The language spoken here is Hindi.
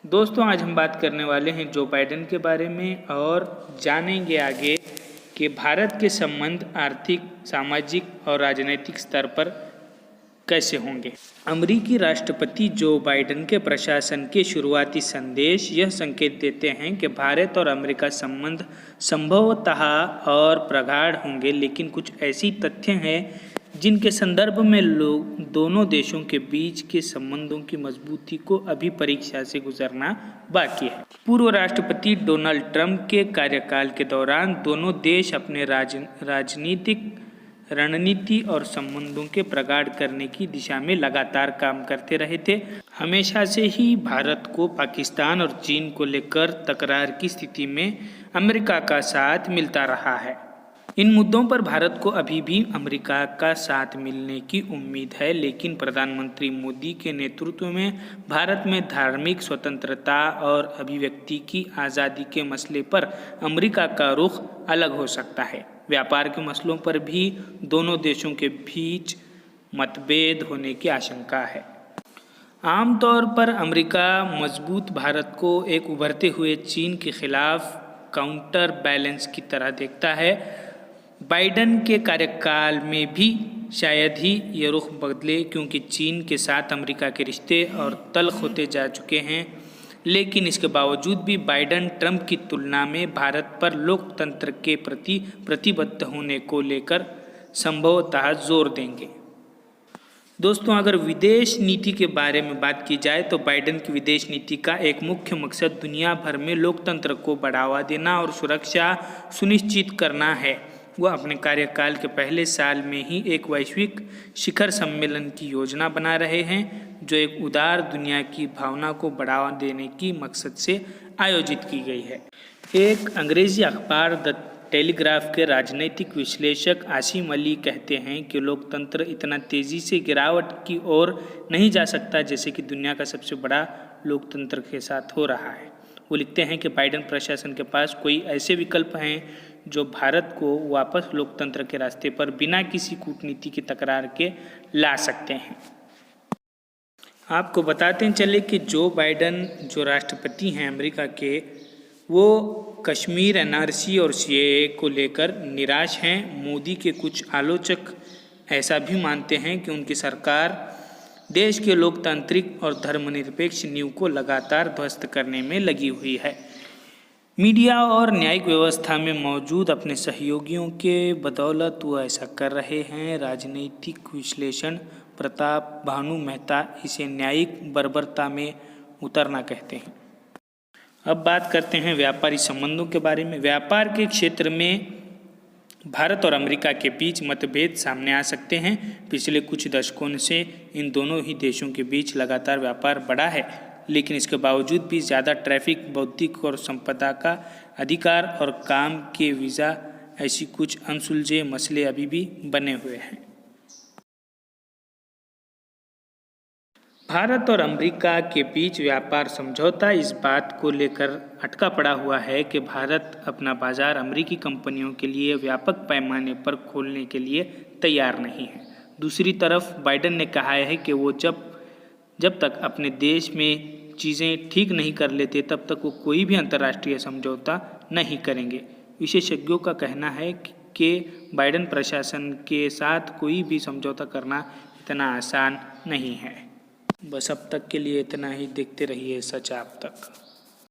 दोस्तों आज हम बात करने वाले हैं जो बाइडेन के बारे में और जानेंगे आगे कि भारत के संबंध आर्थिक, सामाजिक और राजनीतिक स्तर पर कैसे होंगे। अमेरिकी राष्ट्रपति जो बाइडेन के प्रशासन के शुरुआती संदेश यह संकेत देते हैं कि भारत और अमेरिका संबंध संभवतः और प्रगाढ़ होंगे, लेकिन कुछ ऐसी तथ्य हैं जिनके संदर्भ में लोग दोनों देशों के बीच के संबंधों की मजबूती को अभी परीक्षा से गुजरना बाकी है। पूर्व राष्ट्रपति डोनाल्ड ट्रंप के कार्यकाल के दौरान दोनों देश अपने राजनीतिक रणनीति और संबंधों के प्रगाढ़ करने की दिशा में लगातार काम करते रहे थे। हमेशा से ही भारत को पाकिस्तान और चीन को लेकर तकरार की स्थिति में अमेरिका का साथ मिलता रहा है। इन मुद्दों पर भारत को अभी भी अमेरिका का साथ मिलने की उम्मीद है, लेकिन प्रधानमंत्री मोदी के नेतृत्व में भारत में धार्मिक स्वतंत्रता और अभिव्यक्ति की आज़ादी के मसले पर अमेरिका का रुख अलग हो सकता है। व्यापार के मसलों पर भी दोनों देशों के बीच मतभेद होने की आशंका है। आमतौर पर अमेरिका मजबूत भारत को एक उभरते हुए चीन के खिलाफ काउंटर बैलेंस की तरह देखता है। बाइडेन के कार्यकाल में भी शायद ही ये रुख बदले, क्योंकि चीन के साथ अमेरिका के रिश्ते और तल्ख होते जा चुके हैं। लेकिन इसके बावजूद भी बाइडेन ट्रंप की तुलना में भारत पर लोकतंत्र के प्रति प्रतिबद्ध होने को लेकर संभवतः जोर देंगे। दोस्तों अगर विदेश नीति के बारे में बात की जाए तो बाइडेन की विदेश नीति का एक मुख्य मकसद दुनिया भर में लोकतंत्र को बढ़ावा देना और सुरक्षा सुनिश्चित करना है। वह अपने कार्यकाल के पहले साल में ही एक वैश्विक शिखर सम्मेलन की योजना बना रहे हैं, जो एक उदार दुनिया की भावना को बढ़ावा देने की मकसद से आयोजित की गई है। एक अंग्रेजी अखबार द टेलीग्राफ के राजनीतिक विश्लेषक आसिम अली कहते हैं कि लोकतंत्र इतना तेज़ी से गिरावट की ओर नहीं जा सकता जैसे कि दुनिया का सबसे बड़ा लोकतंत्र के साथ हो रहा है। वो लिखते हैं कि बाइडेन प्रशासन के पास कोई ऐसे विकल्प हैं जो भारत को वापस लोकतंत्र के रास्ते पर बिना किसी कूटनीति की तकरार के ला सकते हैं। आपको बताते चले कि जो बाइडेन जो राष्ट्रपति हैं अमेरिका के, वो कश्मीर एनआरसी और सीएए को लेकर निराश हैं। मोदी के कुछ आलोचक ऐसा भी मानते हैं कि उनकी सरकार देश के लोकतांत्रिक और धर्मनिरपेक्ष नींव को लगातार ध्वस्त करने में लगी हुई है। मीडिया और न्यायिक व्यवस्था में मौजूद अपने सहयोगियों के बदौलत वो ऐसा कर रहे हैं। राजनीतिक विश्लेषण प्रताप भानु मेहता इसे न्यायिक बर्बरता में उतरना कहते हैं। अब बात करते हैं व्यापारी संबंधों के बारे में। व्यापार के क्षेत्र में भारत और अमेरिका के बीच मतभेद सामने आ सकते हैं। पिछले कुछ दशकों से इन दोनों ही देशों के बीच लगातार व्यापार बढ़ा है, लेकिन इसके बावजूद भी ज़्यादा ट्रैफिक, बौद्धिक और संपदा का अधिकार और काम के वीज़ा ऐसी कुछ अनसुलझे मसले अभी भी बने हुए हैं। भारत और अमेरिका के बीच व्यापार समझौता इस बात को लेकर अटका पड़ा हुआ है कि भारत अपना बाजार अमेरिकी कंपनियों के लिए व्यापक पैमाने पर खोलने के लिए तैयार नहीं है। दूसरी तरफ बाइडेन ने कहा है कि वो जब तक अपने देश में चीज़ें ठीक नहीं कर लेते तब तक वो कोई भी अंतर्राष्ट्रीय समझौता नहीं करेंगे। विशेषज्ञों का कहना है कि बाइडेन प्रशासन के साथ कोई भी समझौता करना इतना आसान नहीं है। बस अब तक के लिए इतना ही। देखते रहिए सच आप तक।